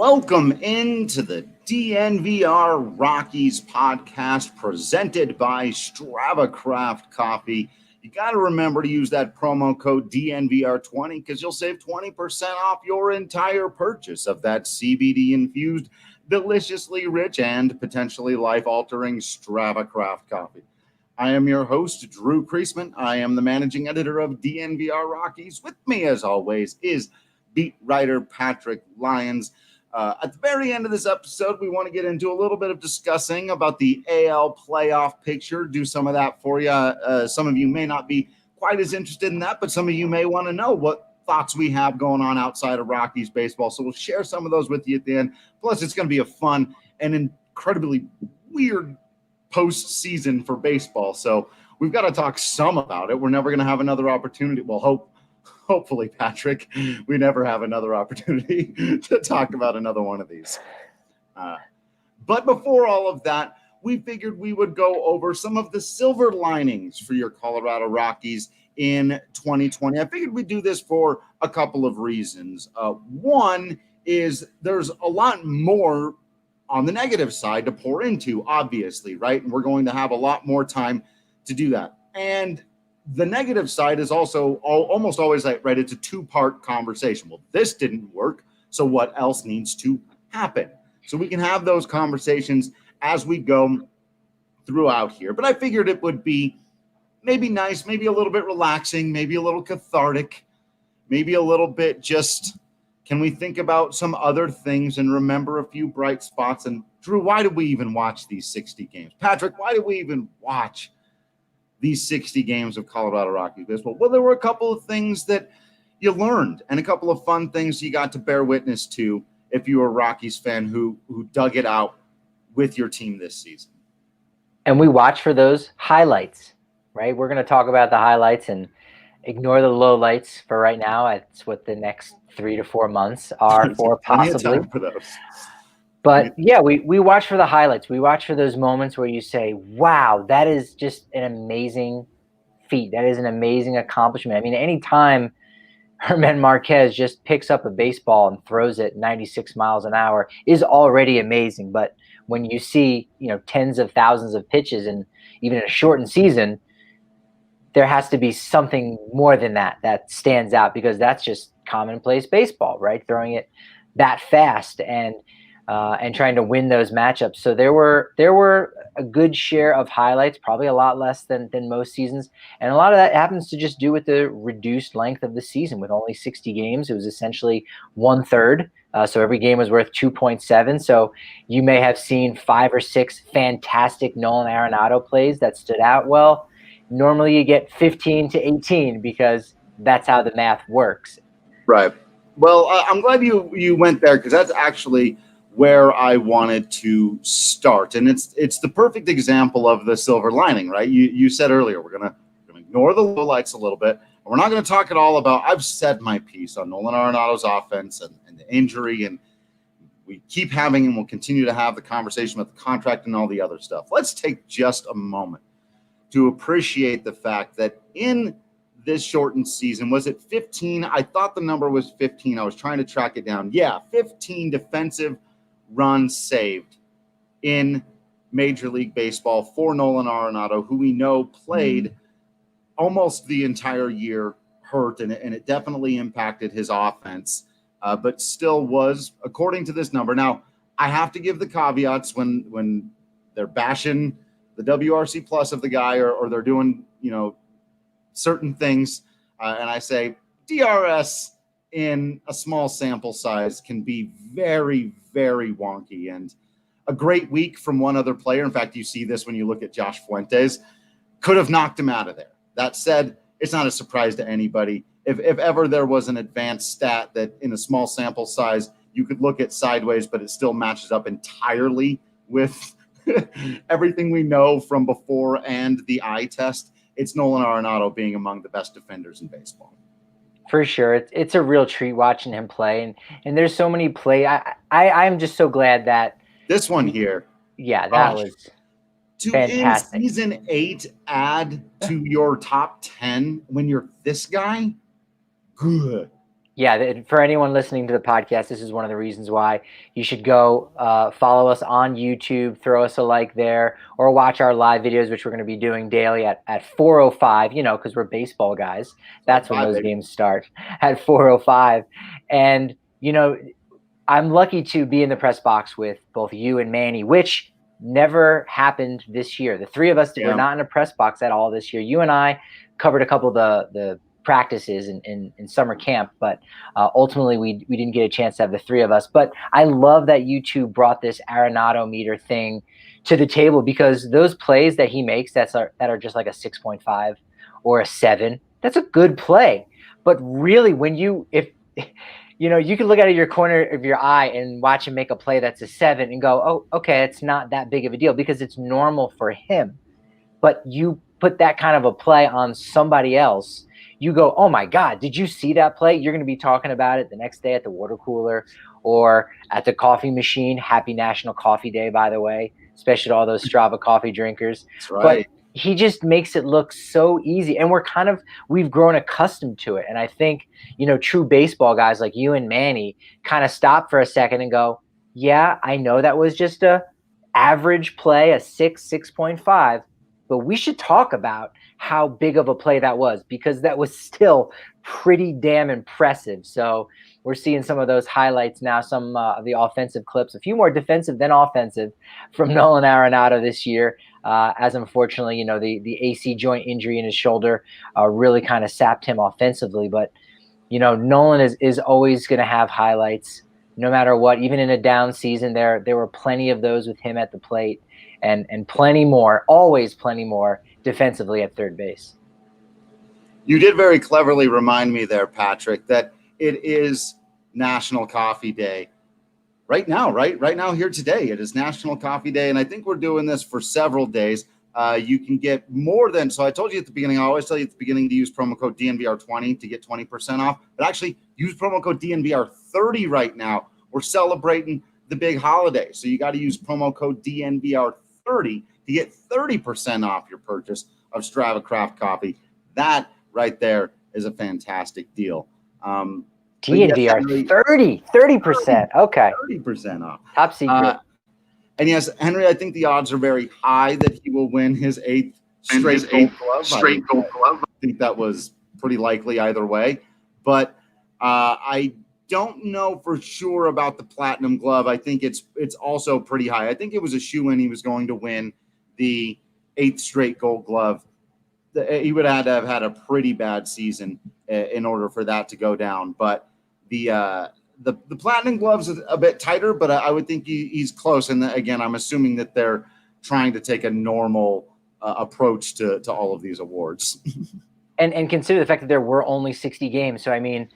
Welcome into the DNVR Rockies Podcast presented by Strava Craft Coffee. You got to remember to use that promo code DNVR20 because you'll save 20% off your entire purchase of that CBD-infused, deliciously rich, and potentially life-altering Strava Craft Coffee. I am your host, Drew Creasman. I am the managing editor of DNVR Rockies. With me, as always, is beat writer Patrick Lyons. At the very end of this episode, we want to get into a little bit of discussing about the AL playoff picture, do some of that for you. Some of you may not be quite as interested in that, but some of you may want to know what thoughts we have going on outside of Rockies baseball. So we'll share some of those with you at the end. Plus, it's going to be a fun and incredibly weird postseason for baseball. So we've got to talk some about it. We're never going to have another opportunity. Well, hopefully, Patrick, we never have another opportunity to talk about another one of these. But before all of that, we figured we would go over some of the silver linings for your Colorado Rockies in 2020. I figured we'd do this for a couple of reasons. One is there's a lot more on the negative side to pour into, obviously, right? And we're going to have a lot more time to do that. And the negative side is also almost always like, right, it's a two-part conversation. Well, this didn't work, so what else needs to happen? So we can have those conversations as we go throughout here. But I figured it would be maybe nice, maybe a little bit relaxing, maybe a little cathartic, maybe a little bit just, can we think about some other things and remember a few bright spots? And Drew, why did we even watch these 60 games? Patrick, why did we even watch these 60 games of Colorado Rockies baseball? Well, there were a couple of things that you learned and a couple of fun things you got to bear witness to if you were a Rockies fan who dug it out with your team this season. And we watch for those highlights, right? We're going to talk about the highlights and ignore the lowlights for right now. It's what the next 3 to 4 months are for, possibly. For those. But yeah, we watch for the highlights. We watch for those moments where you say, wow, that is just an amazing feat. That is an amazing accomplishment. I mean, anytime German Marquez just picks up a baseball and throws it 96 miles an hour is already amazing. But when you see, tens of thousands of pitches and even in a shortened season, there has to be something more than that stands out, because that's just commonplace baseball, right? Throwing it that fast and trying to win those matchups. So there were a good share of highlights, probably a lot less than most seasons. And a lot of that happens to just do with the reduced length of the season. With only 60 games, it was essentially 1/3. So every game was worth 2.7. So you may have seen 5 or 6 fantastic Nolan Arenado plays that stood out. Well, normally you get 15 to 18 because that's how the math works. Right. Well, I'm glad you went there, because that's actually where I wanted to start. And it's the perfect example of the silver lining, right? You said earlier, we're going to ignore the lowlights a little bit. And we're not going to talk at all about, I've said my piece on Nolan Arenado's offense and the injury, and we keep having and we'll continue to have the conversation about the contract and all the other stuff. Let's take just a moment to appreciate the fact that in this shortened season, was it 15? I thought the number was 15. I was trying to track it down. Yeah, 15 defensive runs saved in Major League Baseball for Nolan Arenado, who we know played almost the entire year hurt, and it definitely impacted his offense, but still was, according to this number. Now, I have to give the caveats when they're bashing the WRC plus of the guy or they're doing, certain things, and I say DRS in a small sample size can be very, very wonky. And a great week from one other player, in fact, you see this when you look at Josh Fuentes, could have knocked him out of there. That said, it's not a surprise to anybody. If ever there was an advanced stat that in a small sample size you could look at sideways, but it still matches up entirely with everything we know from before and the eye test, it's Nolan Arenado being among the best defenders in baseball. For sure. It's a real treat watching him play. And there's so many play. I'm just so glad that this one here. Yeah, that was fantastic. In season 8 add to your top 10 when you're this guy, good. Yeah, for anyone listening to the podcast, this is one of the reasons why you should go follow us on YouTube, throw us a like there, or watch our live videos, which we're going to be doing daily at 4:05, because we're baseball guys. That's when those games start, at 4:05. And, I'm lucky to be in the press box with both you and Manny, which never happened this year. The three of us were not in a press box at all this year. You and I covered a couple of the practices in summer camp, but ultimately we didn't get a chance to have the three of us. But I love that you two brought this Arenado meter thing to the table, because those plays that he makes that are just like a 6.5 or a 7, that's a good play. But really, you can look out of your corner of your eye and watch him make a play that's a 7 and go, oh, okay, it's not that big of a deal because it's normal for him. But you put that kind of a play on somebody else, you go, oh my God, did you see that play? You're going to be talking about it the next day at the water cooler or at the coffee machine. Happy National Coffee Day, by the way, especially to all those Strava coffee drinkers. That's right. But he just makes it look so easy. And we've grown accustomed to it. And I think, true baseball guys like you and Manny kind of stop for a second and go, yeah, I know that was just a average play, a 6.5. But we should talk about how big of a play that was, because that was still pretty damn impressive. So we're seeing some of those highlights now, some of the offensive clips, a few more defensive than offensive from Nolan Arenado this year, as unfortunately, the AC joint injury in his shoulder really kind of sapped him offensively. But, Nolan is always going to have highlights no matter what. Even in a down season, there were plenty of those with him at the plate. And plenty more, always plenty more defensively at third base. You did very cleverly remind me there, Patrick, that it is National Coffee Day right now, right? Right now, here today, it is National Coffee Day, and I think we're doing this for several days. You can get more than, so I told you at the beginning, I always tell you at the beginning to use promo code DNVR20 to get 20% off, but actually use promo code DNVR30 right now. We're celebrating the big holiday, so you got to use promo code DNVR30 to get 30% off your purchase of Strava Craft Coffee. That right there is a fantastic deal. DNVR 30%. Okay. 30% off. Top secret. And yes, Henry, I think the odds are very high that he will win his eighth straight gold glove. I think that was pretty likely either way. But I don't know for sure about the platinum glove. I think it's also pretty high. I think it was a shoo-in he was going to win the 8th straight gold glove. He would have had to have had a pretty bad season in order for that to go down. But the platinum glove's a bit tighter, but I would think he's close. And again, I'm assuming that they're trying to take a normal approach to all of these awards. and consider the fact that there were only 60 games. So, I mean,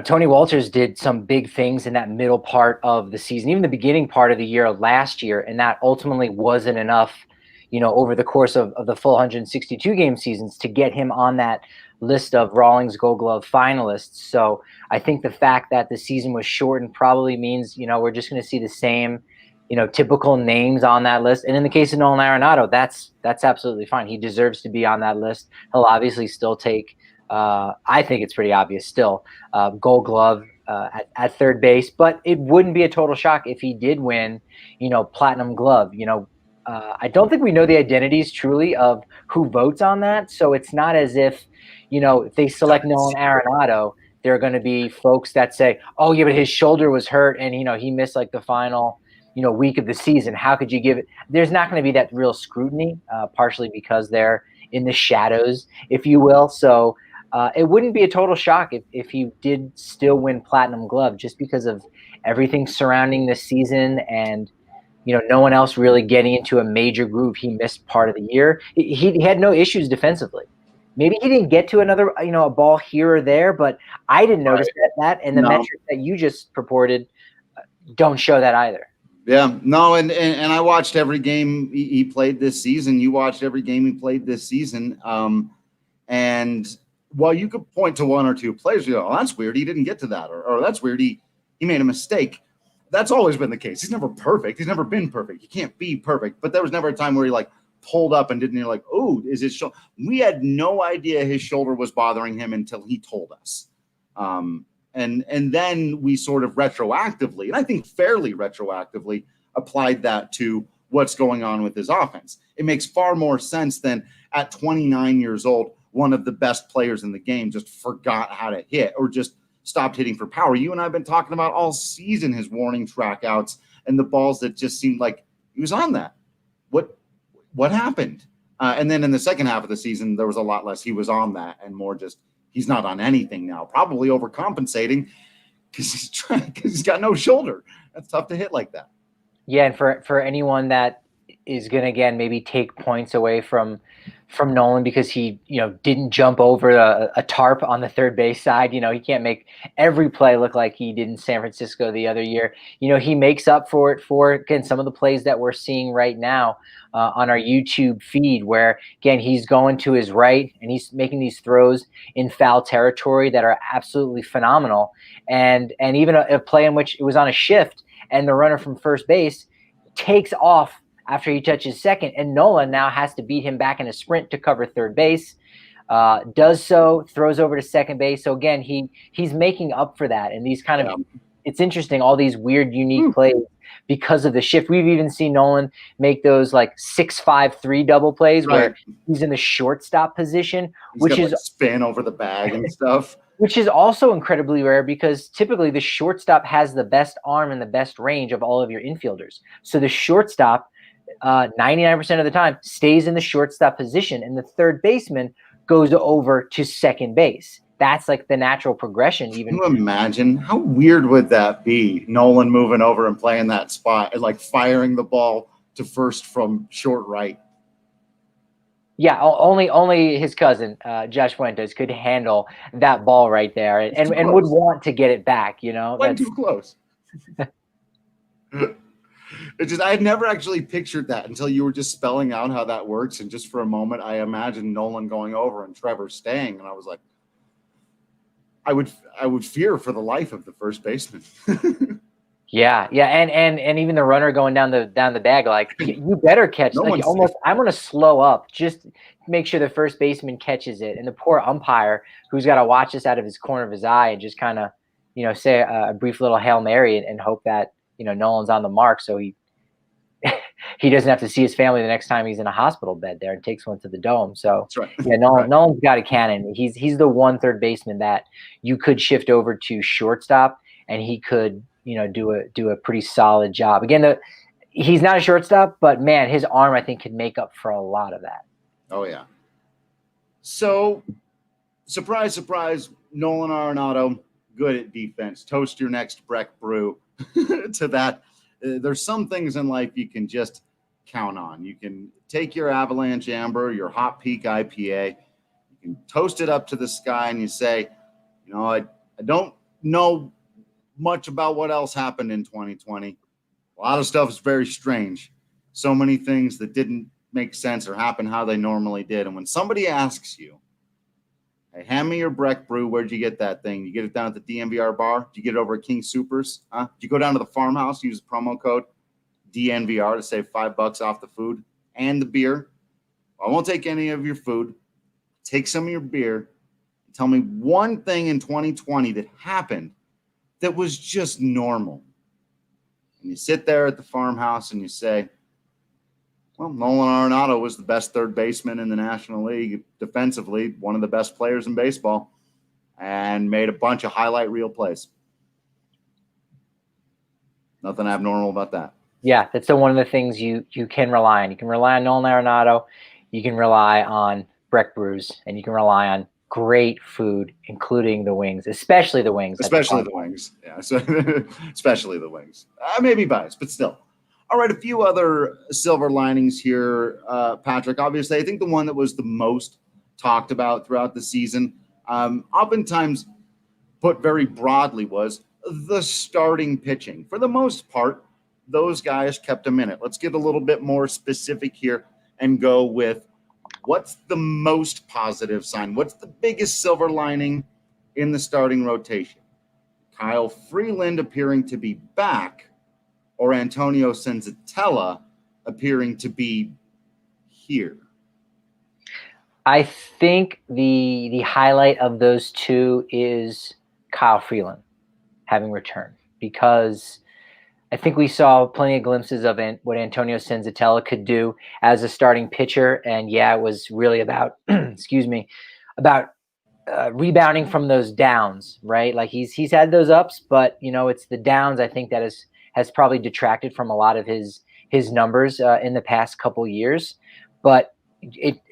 Tony Walters did some big things in that middle part of the season, even the beginning part of the year last year, and that ultimately wasn't enough, over the course of the full 162 game seasons to get him on that list of Rawlings Gold Glove finalists. So I think the fact that the season was shortened probably means, we're just going to see the same, typical names on that list. And in the case of Nolan Arenado, that's absolutely fine. He deserves to be on that list. He'll obviously still take, I think it's pretty obvious still, Gold Glove at third base, but it wouldn't be a total shock if he did win, Platinum Glove. I don't think we know the identities truly of who votes on that. So it's not as if, if they select Nolan Arenado, there are going to be folks that say, oh yeah, but his shoulder was hurt and, he missed like the final, week of the season. How could you give it? There's not going to be that real scrutiny, partially because they're in the shadows, if you will. So it wouldn't be a total shock if he did still win Platinum Glove, just because of everything surrounding this season and, no one else really getting into a major groove. He missed part of the year. He had no issues defensively. Maybe he didn't get to another, a ball here or there, but I didn't notice that. And the metrics that you just purported don't show that either. Yeah, no, and I watched every game he played this season. You watched every game he played this season. And while you could point to one or two plays, you go, oh, that's weird, he didn't get to that, or that's weird, he made a mistake. That's always been the case. He's never perfect. He's never been perfect. He can't be perfect. But there was never a time where he pulled up and didn't, oh, is his shoulder? We had no idea his shoulder was bothering him until he told us. And then we sort of retroactively, and I think fairly retroactively, applied that to what's going on with his offense. It makes far more sense than at 29 years old, one of the best players in the game just forgot how to hit or just stopped hitting for power. You and I have been talking about all season his warning strikeouts and the balls that just seemed like he was on that. What happened? And then in the second half of the season, there was a lot less he was on that and more just he's not on anything now, probably overcompensating because he's got no shoulder. That's tough to hit like that. Yeah, and for anyone that is going to, again, maybe take points away from Nolan because he, didn't jump over a tarp on the third base side. He can't make every play look like he did in San Francisco the other year. He makes up for it for, again, some of the plays that we're seeing right now on our YouTube feed where, again, he's going to his right and he's making these throws in foul territory that are absolutely phenomenal. And even a play in which it was on a shift and the runner from first base takes off after he touches second, and Nolan now has to beat him back in a sprint to cover third base. Does so, throws over to second base. So again, he's making up for that. And these kind of, it's interesting, all these weird, unique plays because of the shift. We've even seen Nolan make those like 6-5-3 double plays where he's in the shortstop position, which is spin over the bag and stuff. Which is also incredibly rare because typically the shortstop has the best arm and the best range of all of your infielders. So the shortstop, 99% of the time, stays in the shortstop position, and the third baseman goes over to second base. That's like the natural progression. Even can you imagine how weird would that be? Nolan moving over and playing that spot and like firing the ball to first from short right. Yeah, only his cousin, Josh Fuentes, could handle that ball right there and would want to get it back, Went too close. It's just I had never actually pictured that until you were just spelling out how that works. And just for a moment, I imagined Nolan going over and Trevor staying. And I was like, I would fear for the life of the first baseman. Yeah, and even the runner going down the bag, like you better catch. Like almost, I'm going to slow up just make sure the first baseman catches it, and the poor umpire who's got to watch this out of his corner of his eye and just kind of, say a brief little Hail Mary and hope that Nolan's on the mark, so he doesn't have to see his family the next time he's in a hospital bed there and takes one to the dome. So that's right. Yeah, Nolan's got a cannon. He's the one third baseman that you could shift over to shortstop, and he could do a pretty solid job. Again, he's not a shortstop, but man, his arm I think could make up for a lot of that. Oh yeah. So, surprise, surprise, Nolan Arenado, good at defense. Toast your next Breck Brew to that. There's some things in life you can just count on. You can take your Avalanche Amber, your Hot Peak IPA, you can toast it up to the sky, and you say, I don't know much about what else happened in 2020. A lot of stuff is very strange. So many things that didn't make sense or happen how they normally did. And when somebody asks you, hey, hand me your Breck Brew, where'd you get that thing? You get it down at the DNVR bar? Did you get it over at King Supers? Did you go down to the farmhouse, use the promo code DNVR to save $5 off the food and the beer? I won't take any of your food. Take some of your beer. Tell me one thing in 2020 that happened that was just normal. And you sit there at the farmhouse and you say, well, Nolan Arenado was the best third baseman in the National League defensively, one of the best players in baseball, and made a bunch of highlight reel plays. Nothing abnormal about that. Yeah, that's one of the things you can rely on. You can rely on Nolan Arenado, you can rely on Breck Brews, and you can rely on great food, including the wings, especially the wings. Especially the wings. Yeah, so especially the wings. I may be biased, but still. All right, a few other silver linings here, Patrick. Obviously, I think the one that was the most talked about throughout the season, oftentimes put very broadly, was the starting pitching. For the most part, those guys kept a minute. Let's get a little bit more specific here and go with what's the most positive sign? What's the biggest silver lining in the starting rotation? Kyle Freeland appearing to be back, or Antonio Senzatela appearing to be here? I think the highlight of those two is Kyle Freeland. having returned, because I think we saw plenty of glimpses of what Antonio Senzatela could do as a starting pitcher. And it was really about, about rebounding from those downs, right? Like he's had those ups, but it's the downs I think that has probably detracted from a lot of his numbers in the past couple years. But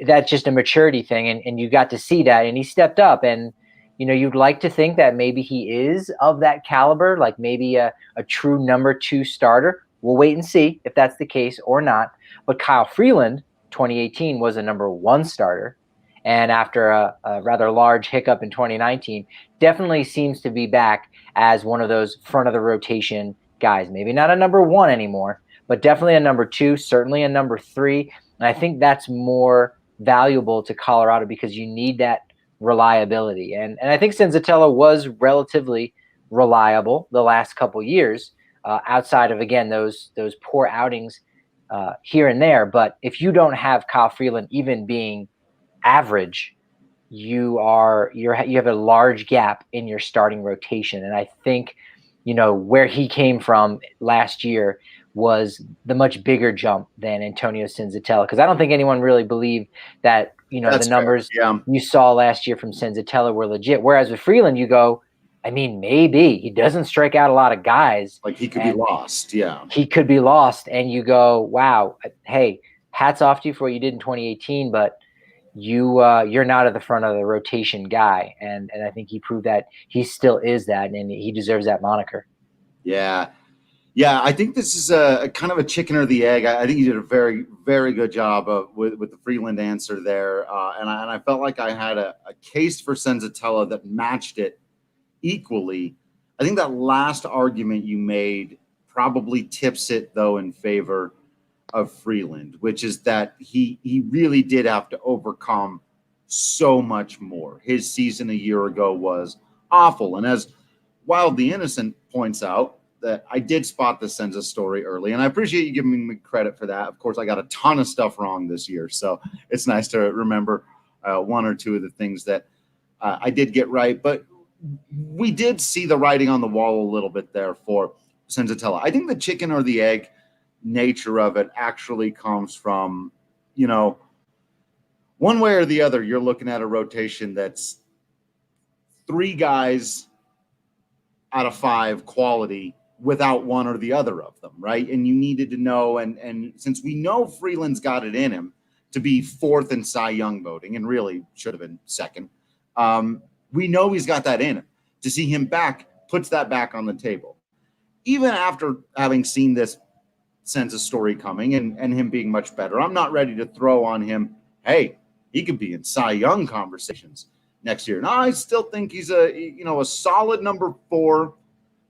that's just a maturity thing, and you got to see that, and he stepped up, and you'd like to think that maybe he is of that caliber, like maybe a true number 2 starter. We'll wait and see if that's the case or not. But Kyle Freeland, 2018, was a number 1 starter. And after a rather large hiccup in 2019, definitely seems to be back as one of those front of the rotation guys. Maybe not a number 1 anymore, but definitely a number 2, certainly a number 3. And I think that's more valuable to Colorado because you need that reliability. And I think Senzatela was relatively reliable the last couple years, outside of, again, those poor outings here and there. But if you don't have Kyle Freeland even being average, you have a large gap in your starting rotation. And I think, where he came from last year was the much bigger jump than Antonio Senzatela, because I don't think anyone really believed that, That's the numbers you saw last year from Senzatela were legit. Whereas with Freeland, you go, I mean, maybe he doesn't strike out a lot of guys. Like he could be lost. Yeah. He could be lost. And you go, wow, hey, hats off to you for what you did in 2018, but you're not at the front of the rotation guy. And I think he proved that he still is that, and he deserves that moniker. Yeah. Yeah, I think this is a kind of a chicken or the egg. I think you did a very, very good job with the Freeland answer there. And I felt like I had a case for Senzatela that matched it equally. I think that last argument you made probably tips it, though, in favor of Freeland, which is that he really did have to overcome so much more. His season a year ago was awful. And as Wild the Innocent points out, that I did spot the Senza story early, and I appreciate you giving me credit for that. Of course, I got a ton of stuff wrong this year, so it's nice to remember 1 or 2 of the things that I did get right. But we did see the writing on the wall a little bit there for Senzatela. I think the chicken or the egg nature of it actually comes from, one way or the other, you're looking at a rotation that's 3 guys out of 5 quality without one or the other of them, right? And you needed to know, and since we know Freeland's got it in him to be 4th in Cy Young voting, and really should have been 2nd, we know he's got that in him. To see him back puts that back on the table. Even after having seen this Senza story coming and him being much better, I'm not ready to throw on him, hey, he could be in Cy Young conversations next year. Now, I still think he's a solid number 4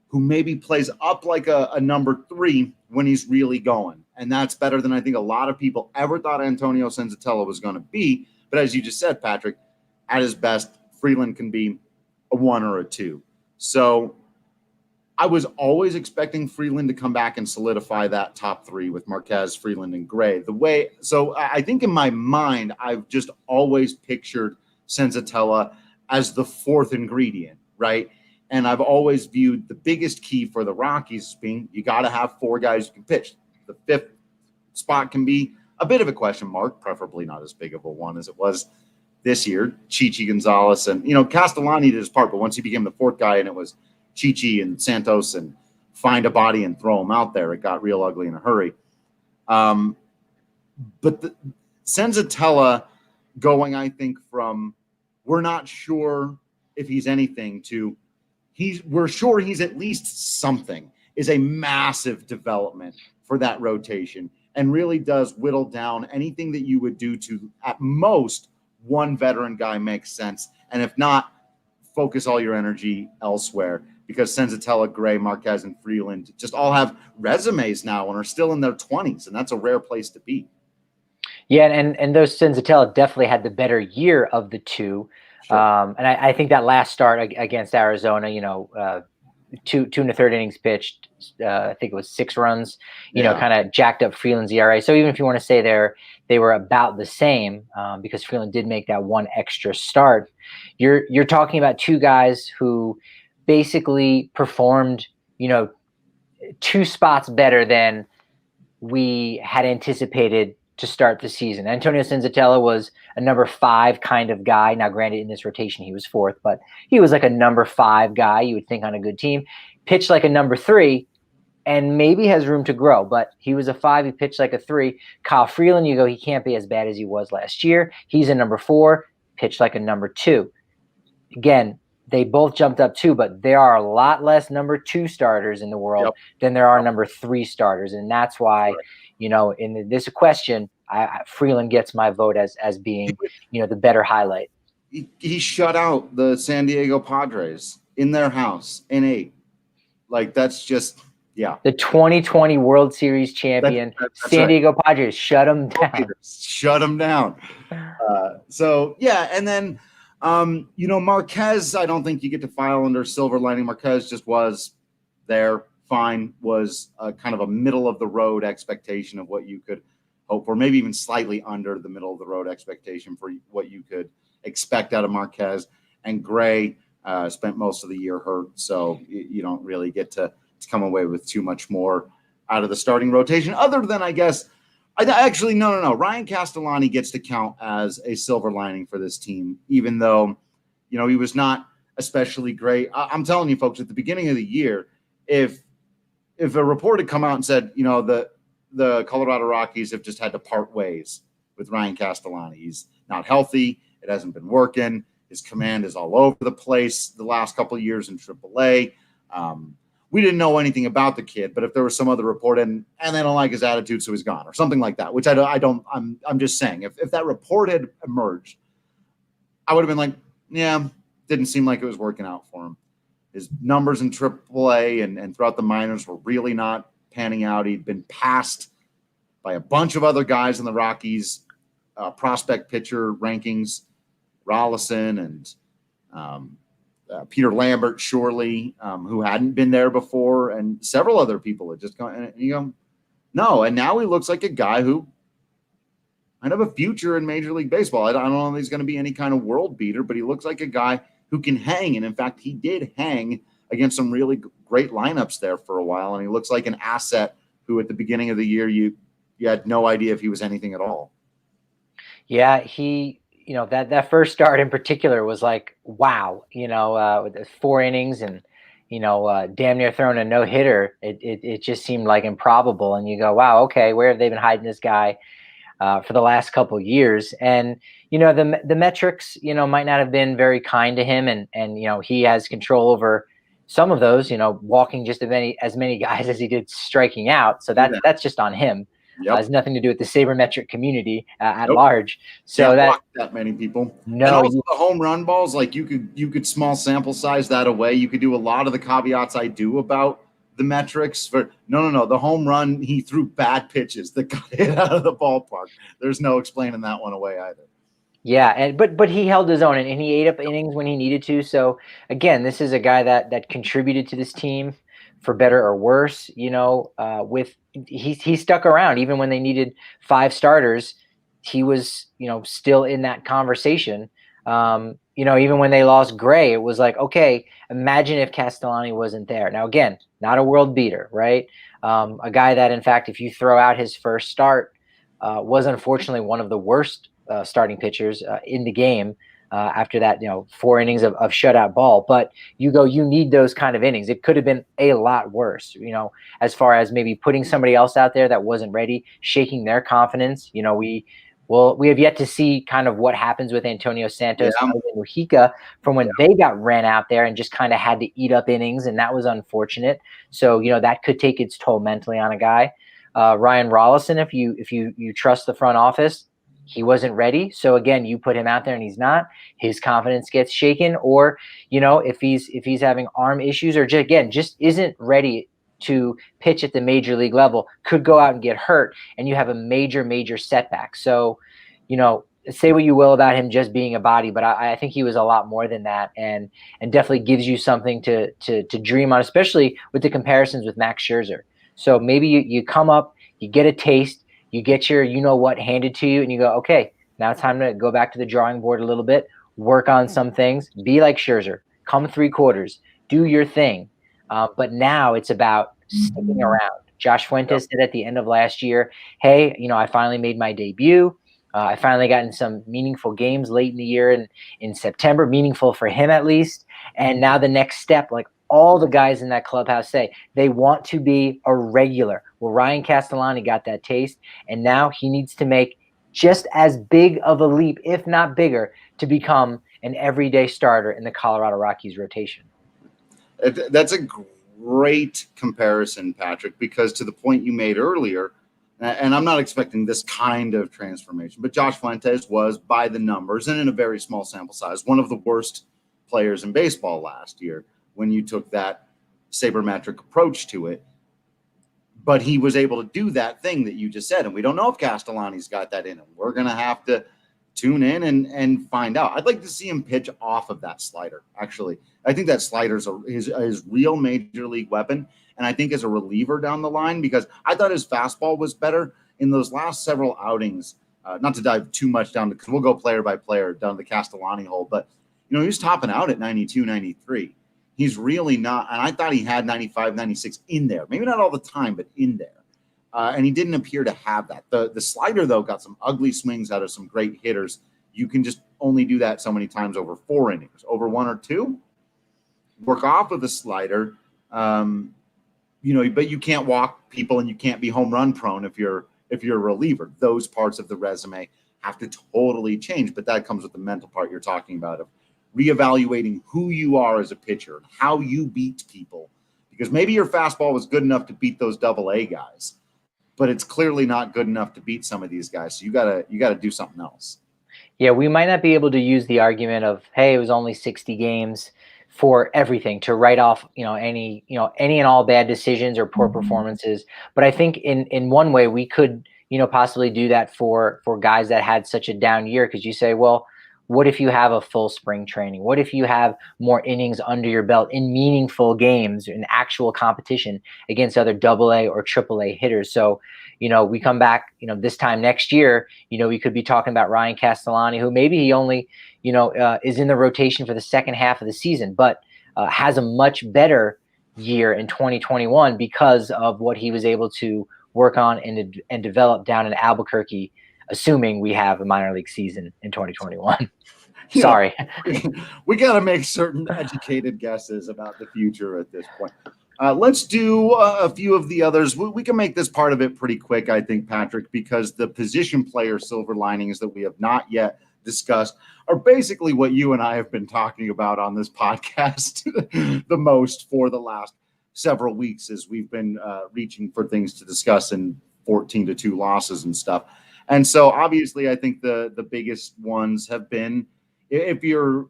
who maybe plays up like a number 3 when he's really going. And that's better than I think a lot of people ever thought Antonio Senzatela was going to be. But as you just said, Patrick, at his best, Freeland can be a 1 or a 2. So I was always expecting Freeland to come back and solidify that top 3 with Marquez, Freeland, and Gray. So I think in my mind, I've just always pictured Senzatela as the 4th ingredient, right? And I've always viewed the biggest key for the Rockies being you got to have 4 guys who can pitch. The 5th spot can be a bit of a question mark, preferably not as big of a one as it was this year. Chichi Gonzalez and, Castellani did his part, but once he became the 4th guy and it was Chichi and Santos and find a body and throw him out there, it got real ugly in a hurry. But Senzatela going, I think, from we're not sure if he's anything to we're sure he's at least something is a massive development for that rotation and really does whittle down anything that you would do to, at most, 1 veteran guy makes sense. And if not, focus all your energy elsewhere, because Senzatela, Gray, Marquez, and Freeland just all have resumes now and are still in their 20s, and that's a rare place to be. Yeah, and those Senzatela definitely had the better year of the 2. Sure. And I think that last start against Arizona, 2 and a third innings pitched, I think it was 6 runs, kind of jacked up Freeland's ERA. So even if you want to say they were about the same, because Freeland did make that 1 extra start, you're talking about 2 guys who basically performed, 2 spots better than we had anticipated to start the season. Antonio Senzatela was a number 5 kind of guy. Now, granted, in this rotation, he was 4th, but he was like a number 5 guy, you would think, on a good team. Pitched like a number 3 and maybe has room to grow, but he was a 5. He pitched like a 3. Kyle Freeland, you go, he can't be as bad as he was last year. He's a number 4, pitched like a number 2. Again, they both jumped up 2, but there are a lot less number 2 starters in the world than there are number 3 starters. And that's why, in this question, Freeland gets my vote as being, the better highlight. He shut out the San Diego Padres in their house in 8. Like, that's just, yeah. The 2020 World Series champion, that's San Diego Padres, shut them down. Shut them down. So, yeah, and then, Marquez, I don't think you get to file under silver lining. Marquez just was there, fine, was kind of a middle-of-the-road expectation of what you could hope for, maybe even slightly under the middle-of-the-road expectation for what you could expect out of Marquez. And Gray spent most of the year hurt, so you don't really get to come away with too much more out of the starting rotation, other than, I guess, no. Ryan Castellani gets to count as a silver lining for this team, even though, he was not especially great. I'm telling you, folks, at the beginning of the year, if a report had come out and said, the Colorado Rockies have just had to part ways with Ryan Castellani. He's not healthy. It hasn't been working. His command is all over the place the last couple of years in AAA. We didn't know anything about the kid, but if there was some other report and they don't like his attitude, so he's gone or something like that, which I'm just saying, if that report had emerged, I would have been like, yeah, didn't seem like it was working out for him. His numbers in AAA and throughout the minors were really not panning out. He'd been passed by a bunch of other guys in the Rockies prospect pitcher rankings, Rollison and Peter Lambert, surely, who hadn't been there before, and several other people had just gone. And you go, no. And now he looks like a guy who might have a future in Major League Baseball. I don't know if he's going to be any kind of world beater, but he looks like a guy who can hang. And in fact, he did hang against some really great lineups there for a while. And he looks like an asset who at the beginning of the year, you had no idea if he was anything at all. Yeah, he, that first start in particular was like, wow, with the 4 innings and, damn near throwing a no-hitter. It just seemed like improbable. And you go, wow, okay, where have they been hiding this guy for the last couple of years? And, the metrics, might not have been very kind to him. And he has control over some of those, walking just as many guys as he did striking out. So that's just on him. Yep. Has nothing to do with the sabermetric community at large. So that many people. No, and also the home run balls, like you could small sample size that away. You could do a lot of the caveats I do about the metrics. But no, the home run, he threw bad pitches that got hit out of the ballpark. There's no explaining that one away either. Yeah, but he held his own and he ate up innings when he needed to. So again, this is a guy that contributed to this team for better or worse. He stuck around even when they needed 5 starters. He was still in that conversation. Even when they lost Gray, it was like, okay, imagine if Castellani wasn't there. Now again, not a world beater, right? A guy that in fact, if you throw out his first start, was unfortunately one of the worst starting pitchers in the game after that, 4 innings of shutout ball. But you need those kind of innings. It could have been a lot worse, as far as maybe putting somebody else out there that wasn't ready, shaking their confidence. We have yet to see kind of what happens with Antonio Santos and Mujica from when they got ran out there and just kind of had to eat up innings, and that was unfortunate. So, that could take its toll mentally on a guy. Ryan Rollison, if you trust the front office, he wasn't ready. So again, you put him out there and he's not, his confidence gets shaken. Or, if he's having arm issues or just isn't ready to pitch at the major league level, could go out and get hurt and you have a major setback. So, say what you will about him just being a body, but I think he was a lot more than that, and definitely gives you something to dream on, especially with the comparisons with Max Scherzer. So maybe you come up, you get a taste, you get your what handed to you, and you go, okay, now it's time to go back to the drawing board a little bit, work on some things, be like Scherzer, come 3 quarters, do your thing. But now it's about sticking around. Josh Fuentes said at the end of last year, hey, I finally made my debut. I finally got in some meaningful games late in the year in September, meaningful for him at least. And now the next step, like all the guys in that clubhouse say, they want to be a regular. Well, Ryan Castellani got that taste, and now he needs to make just as big of a leap, if not bigger, to become an everyday starter in the Colorado Rockies rotation. That's a great comparison, Patrick, because to the point you made earlier, and I'm not expecting this kind of transformation, but Josh Fuentes was, by the numbers and in a very small sample size, one of the worst players in baseball last year when you took that sabermetric approach to it. But he was able to do that thing that you just said, and we don't know if Castellani's got that in him. We're going to have to tune in and find out. I'd like to see him pitch off of that slider, actually. I think that slider is his real major league weapon, and I think as a reliever down the line, because I thought his fastball was better in those last several outings, not to dive too much down, because we'll go player by player down the Castellani hole, but he was topping out at 92, 93. He's really not, and I thought he had 95, 96 in there. Maybe not all the time, but in there. And he didn't appear to have that. The slider, though, got some ugly swings out of some great hitters. You can just only do that so many times over 4 innings. Over 1 or 2, work off of the slider. But you can't walk people and you can't be home run prone if you're a reliever. Those parts of the resume have to totally change. But that comes with the mental part you're talking about of reevaluating who you are as a pitcher and how you beat people. Because maybe your fastball was good enough to beat those AA guys, but it's clearly not good enough to beat some of these guys. So you gotta do something else. Yeah, we might not be able to use the argument of, hey, it was only 60 games for everything to write off, any and all bad decisions or poor performances. But I think in one way we could, possibly do that for guys that had such a down year. Because you say, well, what if you have a full spring training? What if you have more innings under your belt in meaningful games, in actual competition against other AA or AAA hitters? So, we come back, this time next year, we could be talking about Ryan Castellani, who maybe he only, is in the rotation for the second half of the season, but has a much better year in 2021 because of what he was able to work on and develop down in Albuquerque, assuming we have a minor league season in 2021. Sorry. We got to make certain educated guesses about the future at this point. Let's do a few of the others. We can make this part of it pretty quick, I think, Patrick, because the position player silver linings that we have not yet discussed are basically what you and I have been talking about on this podcast the most for the last several weeks as we've been reaching for things to discuss in 14-2 losses and stuff. And so obviously I think the biggest ones have been, if you're,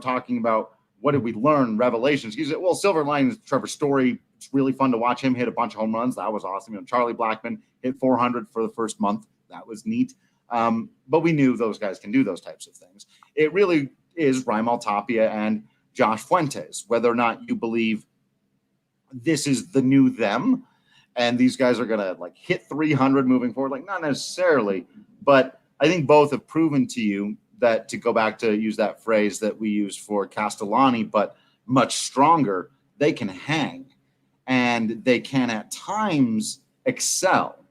talking about what did we learn, revelations, you say, well, silver lining is Trevor Story. It's really fun to watch him hit a bunch of home runs. That was awesome. Charlie Blackmon hit 400 for the first month. That was neat. But we knew those guys can do those types of things. It really is Raimel, Tapia, and Josh Fuentes, whether or not you believe this is the new them and these guys are going to hit 300 moving forward. Not necessarily, but I think both have proven to you that, to go back to use that phrase that we used for Castellani, but much stronger, they can hang and they can at times excel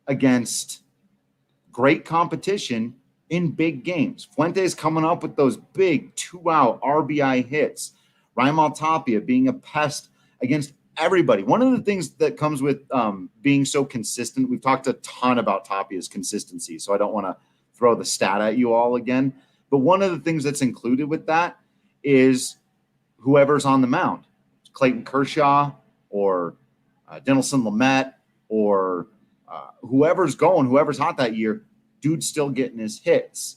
against great competition in big games. Fuentes coming up with those big 2-out RBI hits. Raimel, Tapia being a pest against everybody. One of the things that comes with being so consistent, we've talked a ton about Tapia's consistency, so I don't want to throw the stat at you all again. But one of the things that's included with that is whoever's on the mound. Clayton Kershaw or Dinelson Lamet or whoever's hot that year, dude's still getting his hits.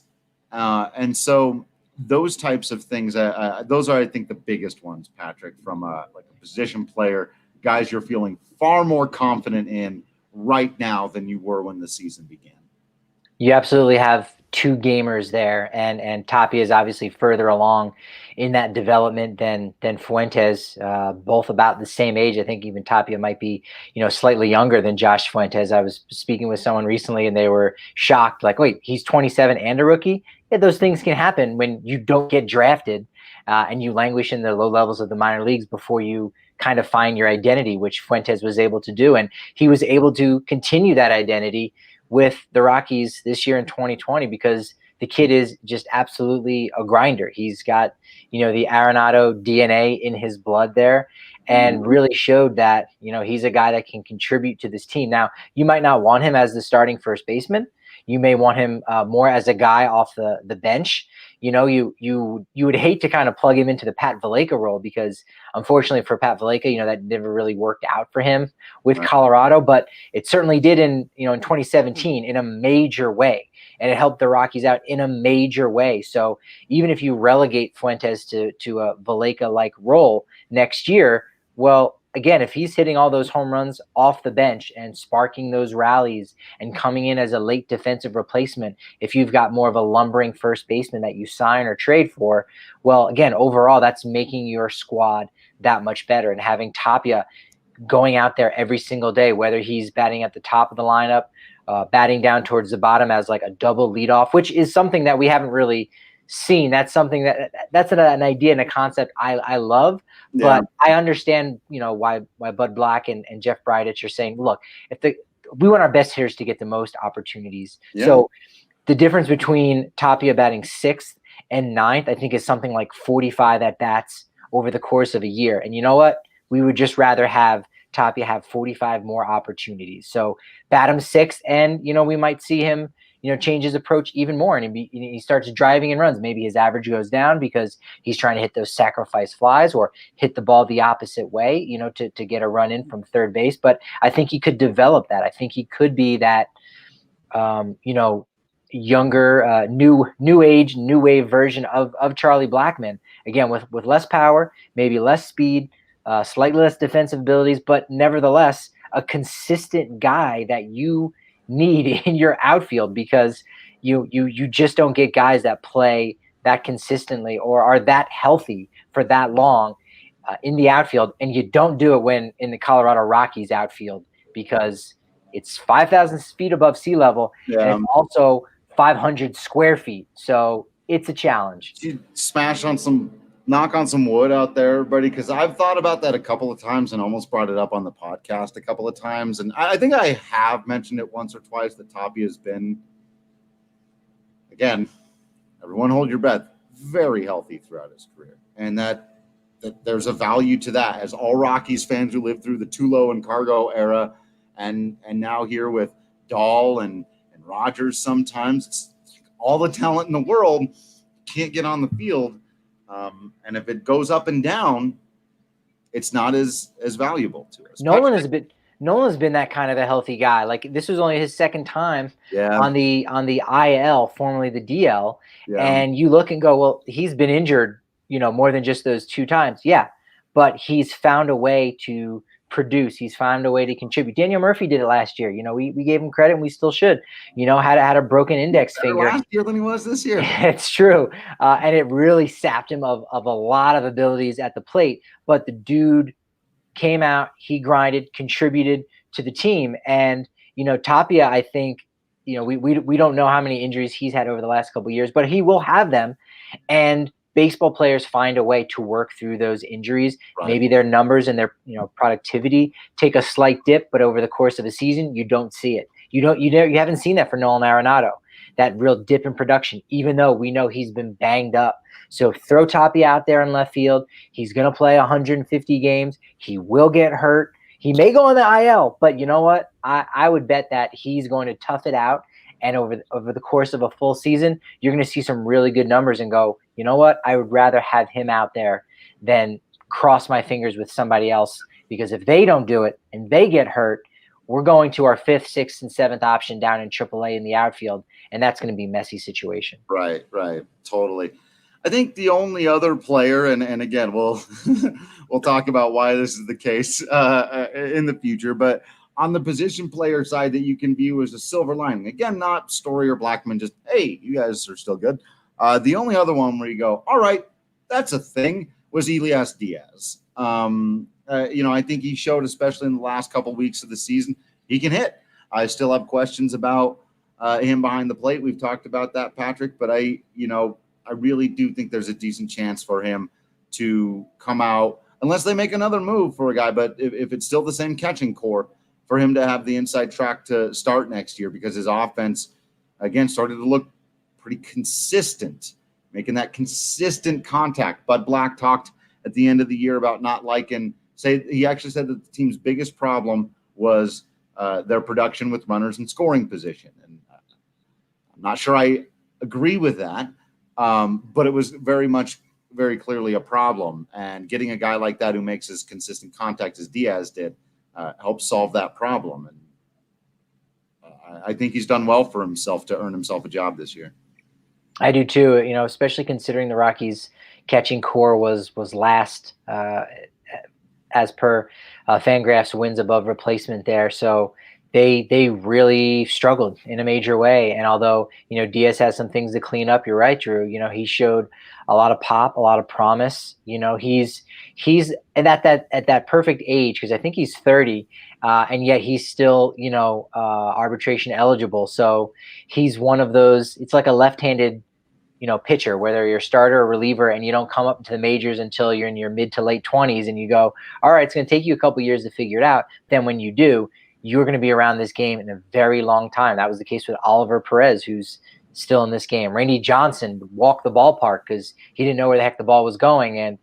And so those types of things, those are, I think, the biggest ones, Patrick, from a position player, guys you're feeling far more confident in right now than you were when the season began. You absolutely have two gamers there, and Tapia is obviously further along in that development than Fuentes, both about the same age. I think even Tapia might be, slightly younger than Josh Fuentes. I was speaking with someone recently and they were shocked, wait, he's 27 and a rookie? Yeah, those things can happen when you don't get drafted and you languish in the low levels of the minor leagues before you kind of find your identity, which Fuentes was able to do. And he was able to continue that identity with the Rockies this year in 2020 because the kid is just absolutely a grinder. He's got, the Arenado DNA in his blood there, and really showed that, he's a guy that can contribute to this team. Now, you might not want him as the starting first baseman. You may want him more as a guy off the bench. You would hate to kind of plug him into the Pat Valaika role because, unfortunately for Pat Valaika, that never really worked out for him with Colorado, but it certainly did in 2017 in a major way, and it helped the Rockies out in a major way. So even if you relegate Fuentes to a Valaika-like role next year, well, again, if he's hitting all those home runs off the bench and sparking those rallies and coming in as a late defensive replacement, if you've got more of a lumbering first baseman that you sign or trade for, well, again, overall, that's making your squad that much better. And having Tapia going out there every single day, whether he's batting at the top of the lineup, batting down towards the bottom as like a double leadoff, which is something that we haven't really seen. That's something that's an idea and a concept I love. But I understand, why Bud Black and Jeff Bridich are saying, look, we want our best hitters to get the most opportunities. Yeah. So the difference between Tapia batting 6th and 9th, I think, is something like 45 at bats over the course of a year. And you know what? We would just rather have Tapia have 45 more opportunities. So bat him 6th, and we might see him change his approach even more, and he starts driving and runs. Maybe his average goes down because he's trying to hit those sacrifice flies or hit the ball the opposite way, to get a run in from third base. But I think he could develop that. I think he could be that, younger, new age, new wave version of Charlie Blackmon. Again, with less power, maybe less speed, slightly less defensive abilities, but nevertheless a consistent guy that you need in your outfield, because you just don't get guys that play that consistently or are that healthy for that long in the outfield. And you don't do it when in the Colorado Rockies outfield, because it's 5,000 feet above sea level, and it's also 500 square feet. So it's a challenge. You knock on some wood out there, everybody, because I've thought about that a couple of times and almost brought it up on the podcast a couple of times. And I think I have mentioned it once or twice that Tapia has been, again, everyone hold your breath, very healthy throughout his career. And that there's a value to that, as all Rockies fans who lived through the Tulo and Cargo era and now here with Dahl and Rogers, sometimes it's all the talent in the world can't get on the field. And if it goes up and down, it's not as valuable to us. Nolan's been that kind of a healthy guy. Like, this was only his second time on the IL, formerly the DL. Yeah. And you look and go, well, he's been injured, more than just those 2 times. Yeah. But he's found a way to produce. He's found a way to contribute. Daniel Murphy did it last year. We gave him credit, and we still should. Had a broken index finger last year than he was this year. It's true. And it really sapped him of a lot of abilities at the plate. But the dude came out, he grinded, contributed to the team. And, Tapia, I think, we don't know how many injuries he's had over the last couple of years, but he will have them. And baseball players find a way to work through those injuries. Right. Maybe their numbers and their productivity take a slight dip, but over the course of a season, you don't see it. You haven't seen that for Nolan Arenado, that real dip in production, even though we know he's been banged up. So throw Tapia out there in left field. He's going to play 150 games. He will get hurt. He may go on the IL, but you know what? I would bet that he's going to tough it out. And over the course of a full season, you're going to see some really good numbers and go, you know what? I would rather have him out there than cross my fingers with somebody else, because if they don't do it and they get hurt, we're going to our 5th, 6th, and 7th option down in AAA in the outfield, and that's going to be a messy situation. Right, totally. I think the only other player, and again, we'll talk about why this is the case in the future, but on the position player side that you can view as a silver lining. Again, not Story or Blackmon, just, hey, you guys are still good. The only other one where you go, all right, that's a thing, was Elias Diaz. I think he showed, especially in the last couple of weeks of the season, he can hit. I still have questions about him behind the plate. We've talked about that, Patrick, but I I really do think there's a decent chance for him to come out, unless they make another move for a guy. But if it's still the same catching core, for him to have the inside track to start next year, because his offense, again, started to look pretty consistent, making that consistent contact. Bud Black talked at the end of the year about not liking, he actually said that the team's biggest problem was their production with runners in scoring position. And I'm not sure I agree with that, but it was very clearly a problem. And getting a guy like that who makes as consistent contact as Diaz did helps solve that problem. And I think he's done well for himself to earn himself a job this year. I do too, especially considering the Rockies catching core was last as per Fangraphs wins above replacement there. So they really struggled in a major way. And although, Diaz has some things to clean up, you're right, Drew. He showed a lot of pop, a lot of promise. He's at that perfect age, because I think he's 30, and yet he's still, arbitration eligible. So he's one of those, it's like a left-handed, pitcher, whether you're a starter or reliever, and you don't come up into the majors until you're in your mid to late 20s, and you go, all right, it's going to take you a couple years to figure it out. Then when you do, you're going to be around this game in a very long time. That was the case with Oliver Perez, who's still in this game. Randy Johnson walked the ballpark because he didn't know where the heck the ball was going, and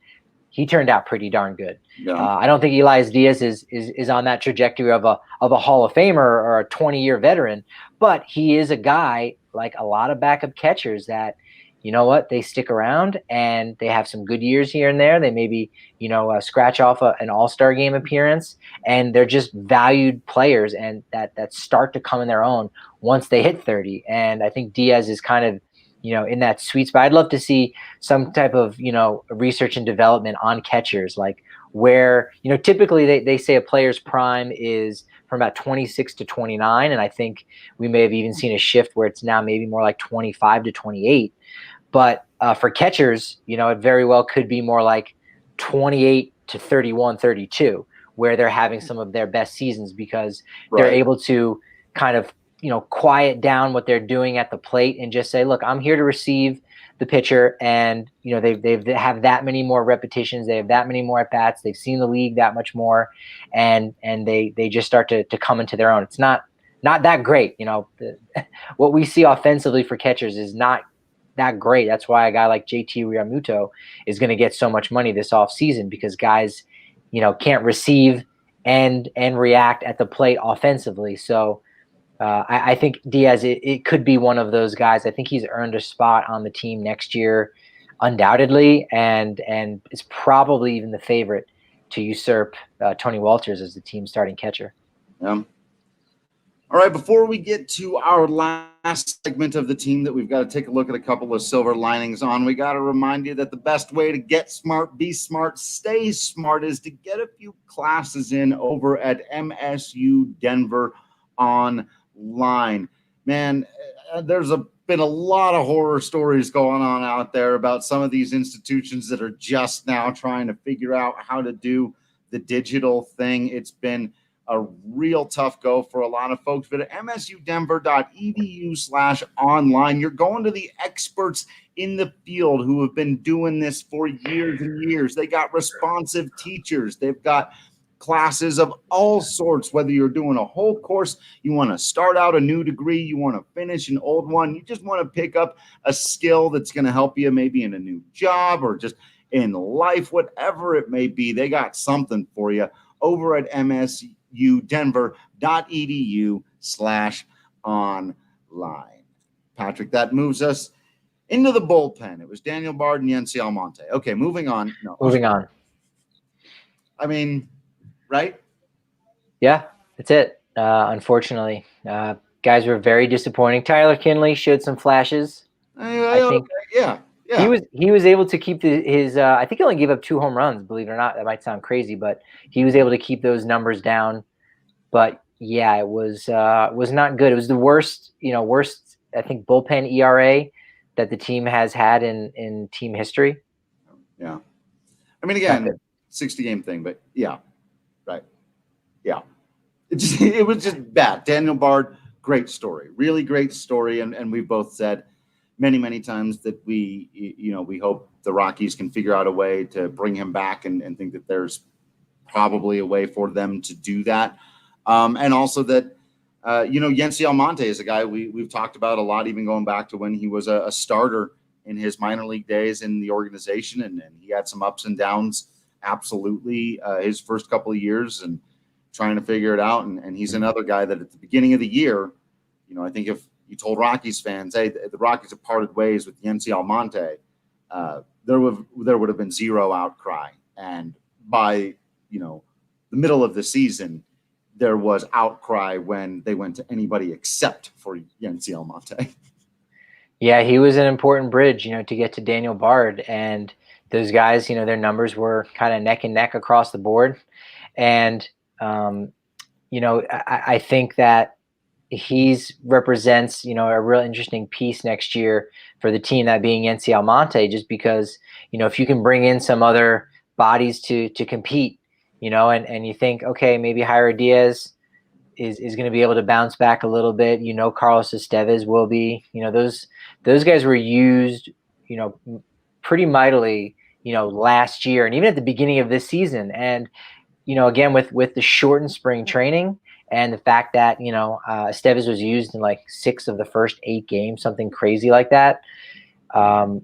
he turned out pretty darn good. Yeah. I don't think Elias Diaz is on that trajectory of a Hall of Famer or a 20-year veteran, but he is a guy like a lot of backup catchers that, they stick around and they have some good years here and there. They maybe, scratch off an all-star game appearance, and they're just valued players, and that start to come in their own once they hit 30. And I think Diaz is kind of, in that sweet spot. I'd love to see some type of, research and development on catchers, like where, typically they say a player's prime is from about 26 to 29. And I think we may have even seen a shift where it's now maybe more like 25 to 28. But for catchers, it very well could be more like 28 to 31, 32, where they're having some of their best seasons because they're able to kind of, quiet down what they're doing at the plate and just say, look, I'm here to receive the pitcher. And, they have that many more repetitions. They have that many more at bats. They've seen the league that much more. And they just start to come into their own. It's not that great. What we see offensively for catchers is not that great. That's why a guy like JT Realmuto is going to get so much money this offseason, because guys, can't receive and react at the plate offensively. So I think Diaz, it could be one of those guys. I think he's earned a spot on the team next year, undoubtedly, and is probably even the favorite to usurp Tony Walters as the team's starting catcher. Yeah. All right, before we get to our last segment of the team that we've got to take a look at a couple of silver linings on, we got to remind you that the best way to get smart, be smart, stay smart is to get a few classes in over at MSU Denver Online. Man, there's been a lot of horror stories going on out there about some of these institutions that are just now trying to figure out how to do the digital thing. It's been a real tough go for a lot of folks, but at msudenver.edu/online, you're going to the experts in the field who have been doing this for years and years. They got responsive teachers. They've got classes of all sorts, whether you're doing a whole course, you want to start out a new degree, you want to finish an old one, you just want to pick up a skill that's going to help you maybe in a new job or just in life, whatever it may be. They got something for you over at msudenver.edu/online. Patrick, that moves us into the bullpen. It was Daniel Bard and Yency Almonte. Okay, moving on. Moving on. I mean, right? Yeah, that's it. Unfortunately, guys were very disappointing. Tyler Kinley showed some flashes. I think, yeah. He was able to keep his. I think he only gave up 2 home runs. Believe it or not, that might sound crazy, but he was able to keep those numbers down. But yeah, it was not good. It was the worst I think bullpen ERA that the team has had in team history. Yeah, I mean, again, 60-game thing, but yeah, right, yeah. It was just bad. Daniel Bard, great story, really great story, and we both said many, many times that we hope the Rockies can figure out a way to bring him back, and think that there's probably a way for them to do that. And also that, Yency Almonte is a guy we've talked about a lot, even going back to when he was a starter in his minor league days in the organization. And he had some ups and downs, absolutely, his first couple of years and trying to figure it out. And he's another guy that at the beginning of the year, I think if you told Rockies fans, hey, the Rockies have parted ways with Yency Almonte, there would have been zero outcry. And by, the middle of the season, there was outcry when they went to anybody except for Yency Almonte. Yeah, he was an important bridge, to get to Daniel Bard. And those guys, their numbers were kind of neck and neck across the board. And, I think that he's represents, a real interesting piece next year for the team, that being Yency Almonte, just because, if you can bring in some other bodies to compete, and you think, okay, maybe Jairo Diaz is going to be able to bounce back a little bit. Carlos Estevez will be. Those guys were used, pretty mightily, last year and even at the beginning of this season. And, again, with the shortened spring training and the fact that, Estevez was used in like 6 of the first 8 games, something crazy like that. I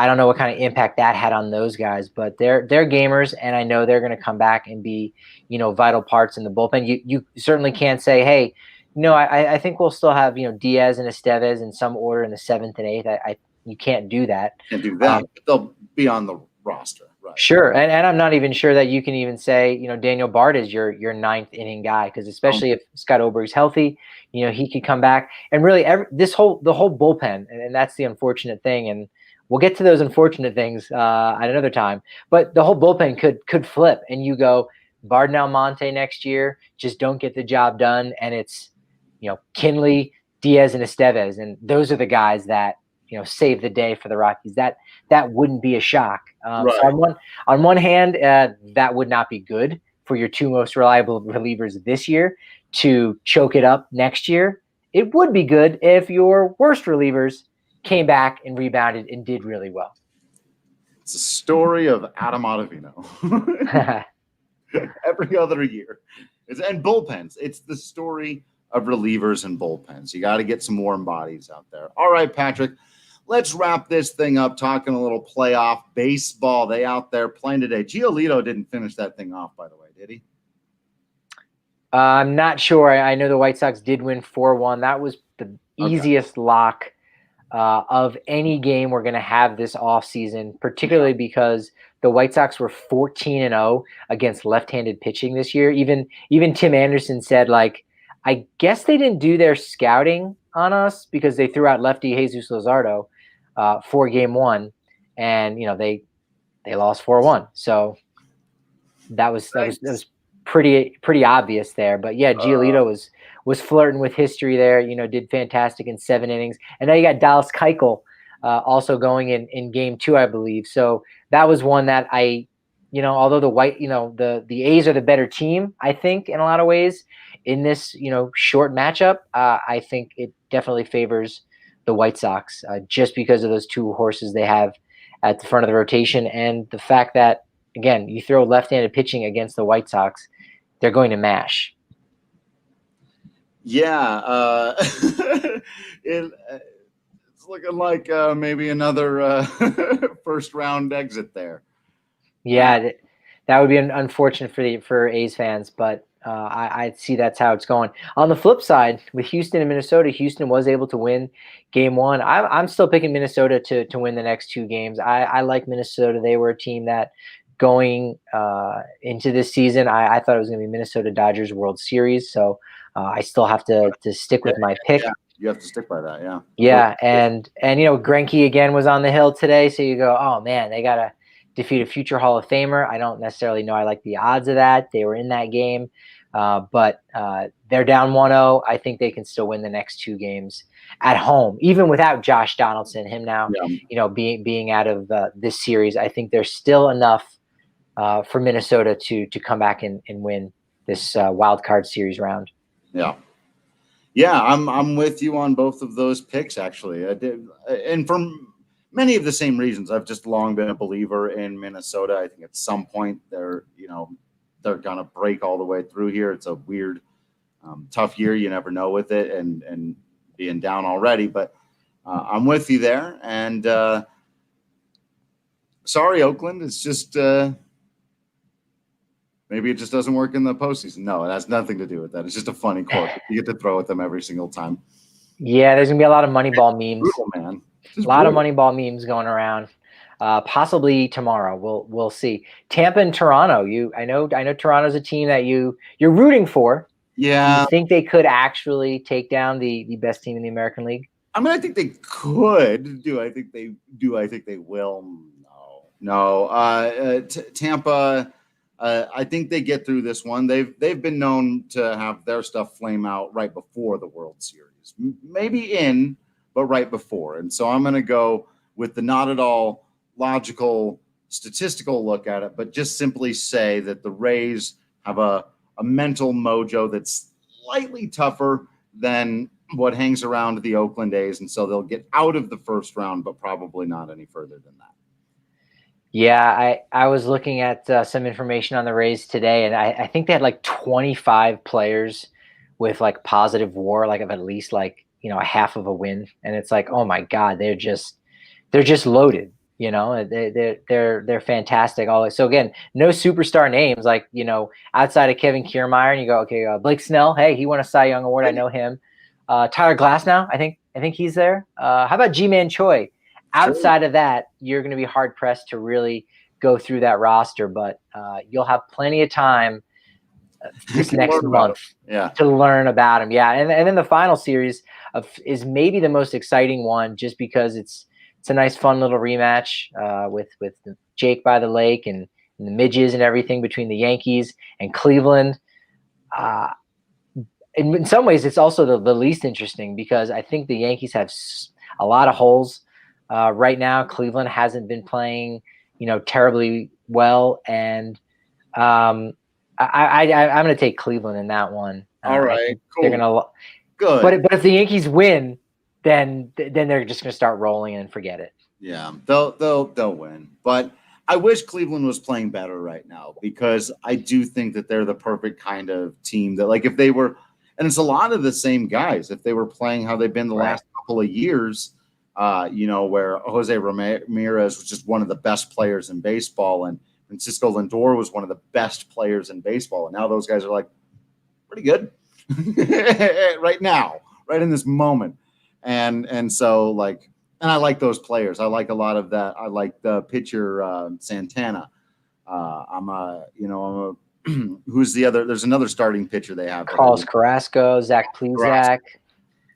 don't know what kind of impact that had on those guys, but they're gamers, and I know they're going to come back and be, vital parts in the bullpen. You certainly can't say, hey, I think we'll still have, Diaz and Estevez in some order in the 7th and 8th. You can't do that. Can't do that. But they'll be on the roster, right? Sure, and I'm not even sure that you can even say, Daniel Bard is your 9th inning guy, because especially if Scott Oberg's healthy, he could come back. And really, the whole bullpen, and that's the unfortunate thing. And we'll get to those unfortunate things at another time. But the whole bullpen could flip, and you go Bard and Almonte next year, just don't get the job done, and it's Kinley, Diaz, and Estevez, and those are the guys that save the day for the Rockies. That wouldn't be a shock. Right. So on one hand, that would not be good for your 2 most reliable relievers this year to choke it up next year. It would be good if your worst relievers came back and rebounded and did really well. It's a story of Adam Ottavino every other year. And bullpens. It's the story of relievers and bullpens. You got to get some warm bodies out there. All right, Patrick, let's wrap this thing up talking a little playoff baseball. They out there playing today. Giolito didn't finish that thing off, by the way, did he? I'm not sure. I know the White Sox did win 4-1. That was the easiest lock of any game we're going to have this offseason, particularly because the White Sox were 14-0 against left-handed pitching this year. Even Tim Anderson said, I guess they didn't do their scouting on us because they threw out lefty Jesus Luzardo for game 1, and they lost 4-1. So that was pretty obvious there. But yeah, Giolito was flirting with history there. Did fantastic in 7 innings, and now you got Dallas Keuchel also going in game 2, I believe. So that was one that although the A's are the better team, I think in a lot of ways in this short matchup, I think it definitely favors the White Sox just because of those 2 horses they have at the front of the rotation, and the fact that, again, you throw left-handed pitching against the White Sox, they're going to mash. Yeah, it's looking like maybe another first-round exit there. Yeah, that would be unfortunate for A's fans, but I see that's how it's going. On the flip side, with Houston and Minnesota, Houston was able to win game 1. I'm still picking Minnesota to win the next 2 games. I like Minnesota. They were a team that going into this season, I thought it was going to be Minnesota Dodgers World Series. So I still have to stick with my pick. Yeah, you have to stick by that, yeah. Yeah, and Greinke again was on the hill today, so you go, oh man, they got to defeat a future Hall of Famer. I don't necessarily know I like the odds of that. They were in that game. But they're down 1-0. I think they can still win the next 2 games at home, even without Josh Donaldson, him now, being out of this series. I think there's still enough for Minnesota to come back and win this wild card series round. Yeah. Yeah, I'm with you on both of those picks, actually. I did, and for many of the same reasons. I've just long been a believer in Minnesota. I think at some point they're gonna break all the way through here. It's a weird, tough year. You never know with it, and being down already. But I'm with you there. And sorry, Oakland. It's just maybe it just doesn't work in the postseason. No, it has nothing to do with that. It's just a funny quote. You get to throw at them every single time. Yeah, there's gonna be a lot of Moneyball memes. Brutal, man. A lot of Moneyball memes going around. Possibly tomorrow. We'll see. Tampa and Toronto. I know Toronto's a team that you're rooting for. Yeah. Do you think they could actually take down the best team in the American League? I mean, I think they could. Do I think they do? I think they will. No. Tampa. I think they get through this one. They've been known to have their stuff flame out right before the World Series, maybe in, but right before. And so I'm going to go with the not at all logical statistical look at it, but just simply say that the Rays have a mental mojo that's slightly tougher than what hangs around the Oakland A's, and so they'll get out of the first round, but probably not any further than that. Yeah, I was looking at some information on the Rays today, and I think they had like 25 players with like positive WAR, like of at least like a half of a win, and it's like, oh my God, they're just loaded. They're fantastic. So again, no superstar names like outside of Kevin Kiermaier, and you go, okay, Blake Snell, hey, he won a Cy Young Award, I know him. Tyler Glasnow, I think he's there. How about G-Man Choi? Outside of that, you're going to be hard pressed to really go through that roster, but you'll have plenty of time this next month to learn about him. Yeah, and then the final series is maybe the most exciting one, just because it's a nice, fun little rematch with Jake by the lake and the midges and everything between the Yankees and Cleveland. In some ways, it's also the least interesting, because I think the Yankees have a lot of holes. Right now, Cleveland hasn't been playing, terribly well, and I'm going to take Cleveland in that one. All right, cool. They're going to good, but if the Yankees win, then they're just going to start rolling and forget it. Yeah, they'll win, but I wish Cleveland was playing better right now, because I do think that they're the perfect kind of team that, like, if they were, and it's a lot of the same guys, if they were playing how they've been the last couple of years. Where Jose Ramirez was just one of the best players in baseball, and Francisco Lindor was one of the best players in baseball. And now those guys are like pretty good right now, right in this moment. And so like, and I like those players. I like a lot of that. I like the pitcher, Santana. Who's the other, there's another starting pitcher they have. Carlos Carrasco, Zach Plesac.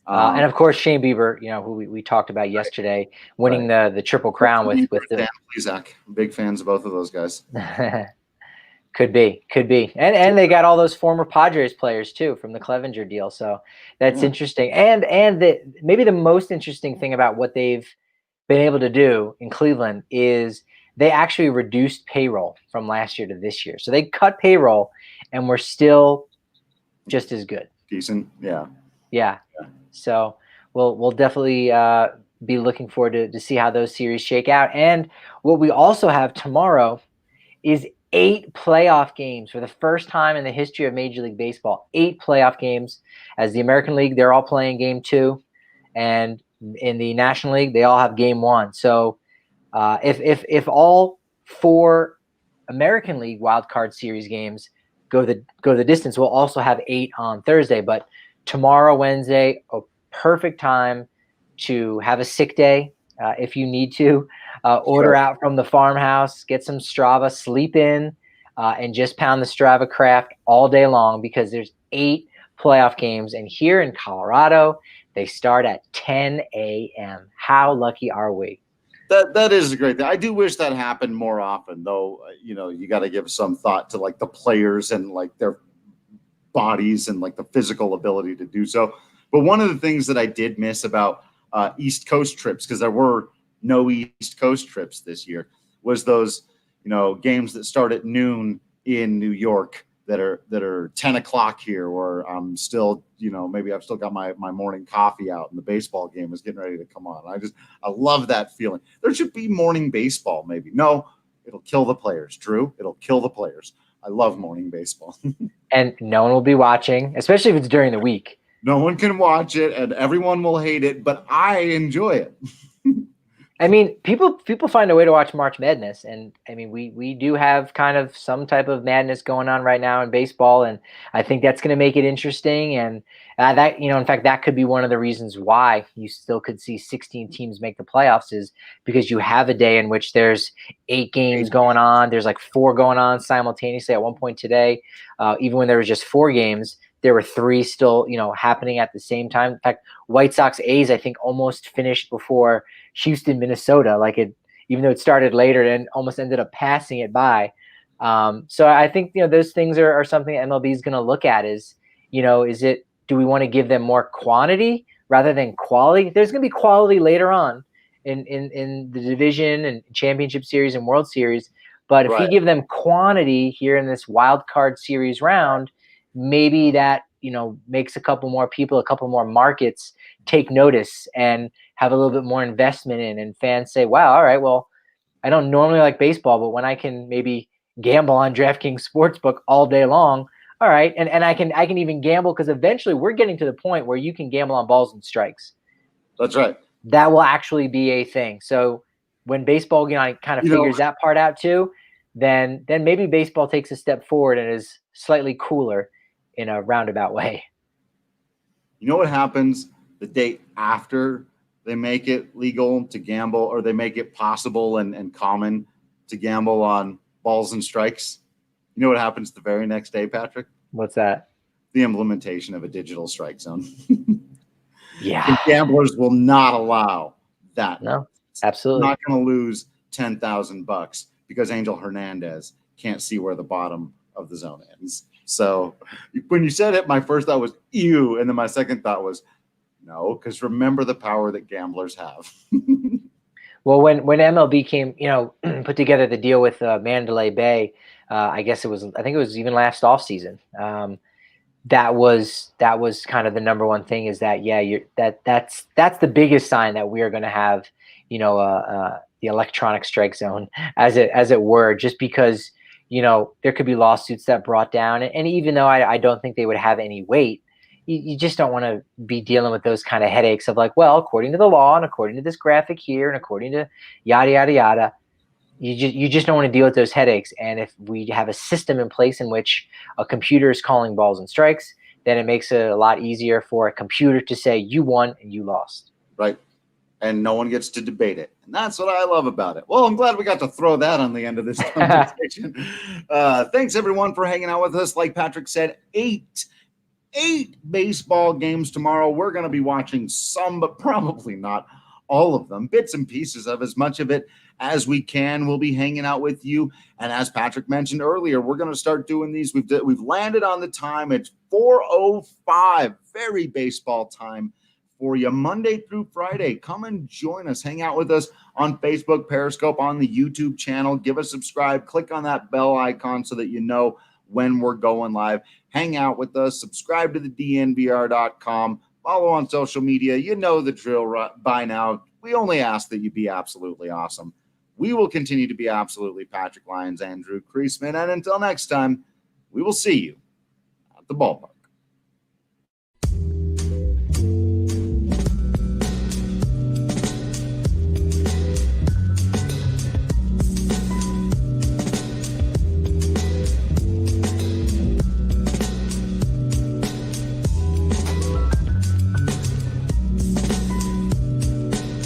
And of course, Shane Bieber, who we talked about yesterday, winning the Triple Crown with the Plesac. Big fans of both of those guys. Could be, and they got all those former Padres players too from the Clevenger deal. So that's interesting. And maybe the most interesting thing about what they've been able to do in Cleveland is they actually reduced payroll from last year to this year. So they cut payroll, and we're still just as good. Decent, yeah. So we'll definitely be looking forward to see how those series shake out. And what we also have tomorrow is 8 playoff games for the first time in the history of Major League Baseball. 8 playoff games. As the American League, they're all playing Game 2, and in the National League, they all have Game 1. So if all 4 American League Wild Card Series games go the distance, we'll also have 8 on Thursday. But tomorrow, Wednesday, a perfect time to have a sick day if you need to. Order out from the farmhouse, get some Strava, sleep in, and just pound the Strava craft all day long, because there's 8 playoff games. And here in Colorado, they start at 10 a.m. How lucky are we? That is a great thing. I do wish that happened more often, though. You got to give some thought to like the players and like their bodies and like the physical ability to do so. But one of the things that I did miss about East Coast trips, because there were no East Coast trips this year, was those games that start at noon in New York that are 10 o'clock here, or I'm still, maybe I've still got my morning coffee out and the baseball game is getting ready to come on. I love that feeling. There should be morning baseball, maybe. No, it'll kill the players, Drew. It'll kill the players. I love morning baseball. And no one will be watching, especially if it's during the week. No one can watch it and everyone will hate it, but I enjoy it. I mean, people find a way to watch March Madness, and I mean, we do have kind of some type of madness going on right now in baseball, and I think that's going to make it interesting. And that, in fact, that could be one of the reasons why you still could see 16 teams make the playoffs, is because you have a day in which there's 8 games going on. There's like 4 going on simultaneously at one point today. Even when there was just 4 games, there were 3 still, happening at the same time. In fact, White Sox A's, I think, almost finished before Houston, Minnesota. Even though it started later, and almost ended up passing it by. So I think, those things are something MLB is going to look at. Do we want to give them more quantity rather than quality? There's going to be quality later on in the division and championship series and World Series. But if we give them quantity here in this wild card series round, maybe that, makes a couple more people, a couple more markets take notice and have a little bit more investment in, and fans say, wow, all right, well, I don't normally like baseball, but when I can maybe gamble on DraftKings Sportsbook all day long, all right, and I can even gamble, because eventually we're getting to the point where you can gamble on balls and strikes. That's right. That will actually be a thing. So when baseball, kind of figures that part out too, then maybe baseball takes a step forward and is slightly cooler in a roundabout way. You know what happens the day after they make it legal to gamble, or they make it possible and common to gamble on balls and strikes? You know what happens the very next day, Patrick? What's that? The implementation of a digital strike zone. Yeah. The gamblers will not allow that. No, absolutely. I'm not going to lose $10,000 because Angel Hernandez can't see where the bottom of the zone ends. So when you said it, my first thought was ew, and then my second thought was no, because remember the power that gamblers have. Well, when MLB came, put together the deal with Mandalay Bay, I think it was even last offseason. That was kind of the number one thing, is that that's the biggest sign that we are going to have, the electronic strike zone, as it were, just because there could be lawsuits that brought down, and even though I don't think they would have any weight, you just don't want to be dealing with those kind of headaches of according to the law and according to this graphic here and according to yada yada yada. You just don't want to deal with those headaches. And if we have a system in place in which a computer is calling balls and strikes, then it makes it a lot easier for a computer to say you won and you lost. Right. And no one gets to debate it. And that's what I love about it. Well, I'm glad we got to throw that on the end of this conversation. Thanks, everyone, for hanging out with us. Like Patrick said, 8 baseball games tomorrow. We're going to be watching some, but probably not all of them. Bits and pieces of as much of it as we can. We'll be hanging out with you. And as Patrick mentioned earlier, we're going to start doing these. We've landed on the time. It's 4:05, very baseball time for you, Monday through Friday. Come and join us. Hang out with us on Facebook, Periscope, on the YouTube channel. Give us a subscribe. Click on that bell icon so that you know when we're going live. Hang out with us. Subscribe to the DNVR.com. Follow on social media. You know the drill by now. We only ask that you be absolutely awesome. We will continue to be absolutely Patrick Lyons, Andrew Creasman. And until next time, we will see you at the ballpark.